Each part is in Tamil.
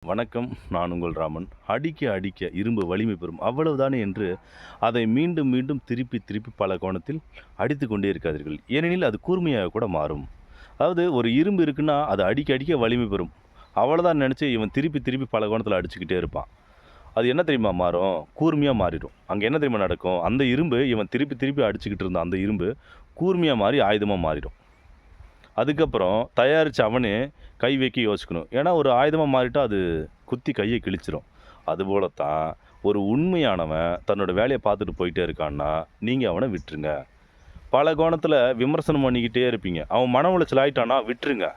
வணக்கம். நான் உங்கள் ராமன். அடிக்க அடிக்க இரும்பு வலிமை பெறும் அவ்வளவுதானே என்று அதை மீண்டும் மீண்டும் திருப்பி திருப்பி பல கோணத்தில் அடித்து கொண்டே இருக்காதீர்கள். ஏனெனில் அது கூர்மையாக கூட மாறும். அதாவது ஒரு இரும்பு இருக்குன்னா அது அடிக்க அடிக்க வலிமை பெறும். அவ்வளோதான் நினச்சி இவன் திருப்பி திருப்பி பல கோணத்தில் அடிச்சுக்கிட்டே இருப்பான். அது என்ன தெரியுமா மாறும்? கூர்மையாக மாறிடும். அங்கே என்ன தெரியுமா நடக்கும்? அந்த இரும்பு இவன் திருப்பி திருப்பி அடிச்சுக்கிட்டு இருந்த அந்த இரும்பு கூர்மையாக மாறி ஆயுதமாக மாறிடும். அதுக்கப்புறம் தயாரித்த அவனே கை வைக்க யோசிக்கணும். ஏன்னா ஒரு ஆயுதமாக மாறிட்டா அது குத்தி கையை கிழிச்சிரும். அதுபோல தான் ஒரு உண்மையானவன் தன்னோட வேலையை பார்த்துட்டு போயிட்டே இருக்கான்னா நீங்கள் அவனை விட்டுருங்க. பல கோணத்தில் விமர்சனம் பண்ணிக்கிட்டே இருப்பீங்க. அவன் மன உளைச்சல் ஆகிட்டானா விட்டுருங்க.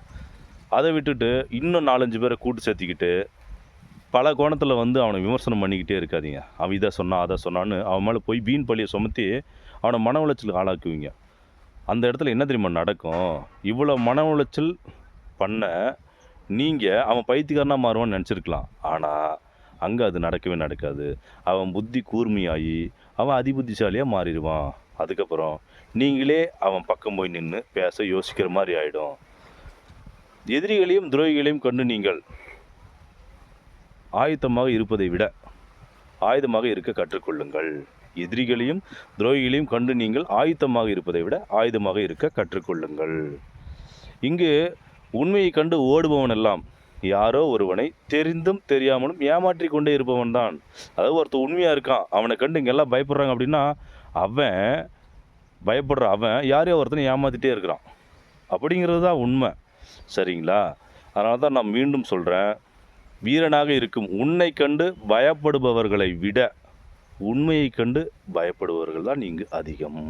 அதை விட்டுட்டு இன்னும் 4-5 பேரை கூட்டு சேர்த்திக்கிட்டு பல கோணத்தில் அவனை விமர்சனம் பண்ணிக்கிட்டே இருக்காதீங்க. அவன் இதை சொன்னான் அதை சொன்னான்னு அவன் மேலே போய் வீண் பழியை சுமத்தி அவனை மன உளைச்சலுக்கு ஆளாக்குவீங்க. அந்த இடத்துல என்ன தெரியுமா நடக்கும்? இவ்வளோ மன உளைச்சல் பண்ண நீங்கள் அவன் பைத்தியக்காரனாக மாறுவான்னு நினச்சிருக்கலாம். ஆனால் அங்கே அது நடக்கவே நடக்காது. அவன் புத்தி கூர்மையாகி அவன் அதிபுத்திசாலியாக மாறிடுவான். அதுக்கப்புறம் நீங்களே அவன் பக்கம் போய் நின்று பேச யோசிக்கிற மாதிரி ஆகிடும். எதிரிகளையும் துரோகிகளையும் கண்டு நீங்கள் ஆயத்தமாக இருப்பதை விட ஆயுதமாக இருக்க கற்றுக்கொள்ளுங்கள். எதிரிகளையும் துரோகிகளையும் கண்டு நீங்கள் ஆயுதமாக இருப்பதை விட ஆயுதமாக இருக்க கற்றுக்கொள்ளுங்கள். இங்கு உண்மையை கண்டு ஓடுபவன் எல்லாம் யாரோ ஒருவனை தெரிந்தும் தெரியாமலும் ஏமாற்றி கொண்டே இருப்பவன் தான். அதாவது ஒருத்தர் உண்மையாக இருக்கான், அவனை கண்டு இங்கே எல்லாம் பயப்படுறாங்க அப்படின்னா அவன் பயப்படுற அவன் யாரையோ ஒருத்தனை ஏமாற்றிட்டே இருக்கிறான் அப்படிங்கிறது தான் உண்மை. சரிங்களா? அதனால தான் நான் மீண்டும் சொல்கிறேன், வீரனாக இருக்கும் உன்னை கண்டு பயப்படுபவர்களை விட உண்மையை கண்டு பயப்படுபவர்கள் தான் இங்கு அதிகம்.